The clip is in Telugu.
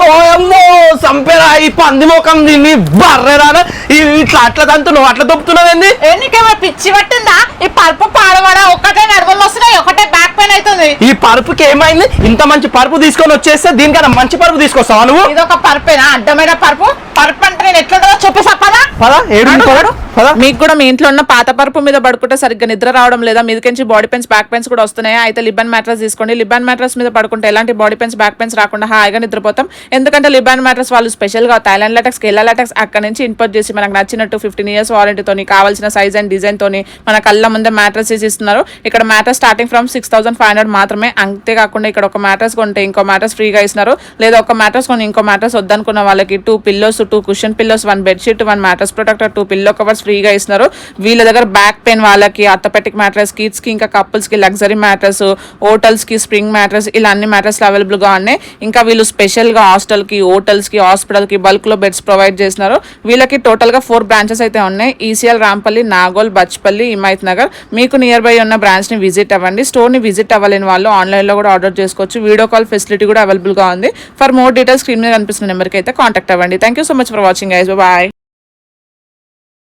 ఓయమ్మో సంపేరా ఈ పంది ముఖం దీన్ని బర్రెరా ఇట్లా అట్లా తంతున్నావు అట్లా దొప్పుతున్నావు ఏంది నీకేమో పిచ్చి పట్టిందా ఈ పరుపు పాడవాడా ఒక్కటే నడువలు వస్తున్నాయి ఒకటే బ్యాక్ పెయిన్ అవుతుంది ఈ పరుపుకి ఏమైంది ఇంత మంచి పరుపు తీసుకొని వచ్చేస్తే దీనికన్నా మంచి పరుపు తీసుకొస్తావా నువ్వు ఇదొక పరుపేనా అడ్డమైన పరుపు పరుపు అంటే నేను ఎట్లుంటుందో చూపిస్తా పదా ఏడు మీకు కూడా మీ ఇంట్లో ఉన్న పాత పరుపు మీద పడుకుంటే సరిగ్గా నిద్ర రావడం లేదా మీదకించి బాడీ పెయిన్స్ బ్యాక్ పెయిన్స్ కూడా వస్తున్నాయి అయితే లిబాన్ మ్యాట్రస్ తీసుకోండి లిబాన్ మ్యాట్రస్ మీద పడుకుంటే ఎలాంటి బాడీ పెయిన్స్ బ్యాక్ పెయిన్స్ రాకుండా హాయిగా నిద్రపోతాం ఎందుకంటే లిబాన్ మ్యాట్రస్ వాళ్ళు స్పెషల్ గా థైలాండ్ లాటెక్స్ కేరళ లాటెక్స్ అక్కడ నుంచి ఇంపోర్ట్ చేసి మనకు నచ్చినట్టు 15 years వారంటీతోని కావాల్సిన సైజ్ అండ్ డిజైన్ తోని మన కళ్ళ ముందే మ్యాట్రస్ ఇస్తున్నారు ఇక్కడ మ్యాట్రస్ స్టార్టింగ్ ఫ్రమ్ 6500 మాత్రమే అంతేకాకుండా ఇక్కడ ఒక మ్యాట్రస్ కొంటే ఇంకో మ్యాట్రస్ ఫ్రీగా ఇస్తున్నారు లేదా ఒక మ్యాట్రస్ కొని ఇంకో మ్యాట్రస్ వద్దనుకున్న వాళ్ళకి 2 pillows 2 cushion pillows 1 bedsheet 1 mattress protector 2 pillow covers ఫ్రీగా ఇస్తున్నారు వీళ్ళ దగ్గర బ్యాక్ పెయిన్ వాళ్ళకి ఆర్థోపెటిక్ మ్యాట్రస్ కిడ్స్ కి ఇంకా కపుల్స్ కి లగ్జరీ మ్యాట్రస్ హోటల్స్ కి స్ప్రింగ్ మ్యాట్రస్ ఇలా అన్ని మ్యాట్రస్ అవైలబుల్ గా ఉన్నాయి ఇంకా వీళ్ళు స్పెషల్ గా హాస్టల్ కి హోటల్స్ కి హాస్పిటల్ కి బల్క్ లో బెడ్స్ ప్రొవైడ్ చేస్తున్నారు వీళ్ళకి టోటల్ గా 4 బ్రాంచెస్ అయితే ఉన్నాయి ఈసీఎల్ రాంపల్లి నాగోల్ బచ్పల్లి హిమాయత్ నగర్ మీకు నియర్ బై ఉన్న బ్రాంచ్ ని విజిట్ అవ్వండి స్టోర్ ని విజిట్ అవ్వలేని వాళ్ళు ఆన్లైన్ లో కూడా ఆర్డర్ చేసుకోవచ్చు వీడియో కాల్ ఫెసిలిటీ కూడా అవైలబుల్ గా ఉంది ఫర్ మోర్ డీటెయిల్స్ స్క్రీన్ మీద కనిపిస్తున్న నెంబర్ కి అయితే కాంటాక్ట్ అవ్వండి thank you so much for watching guys bye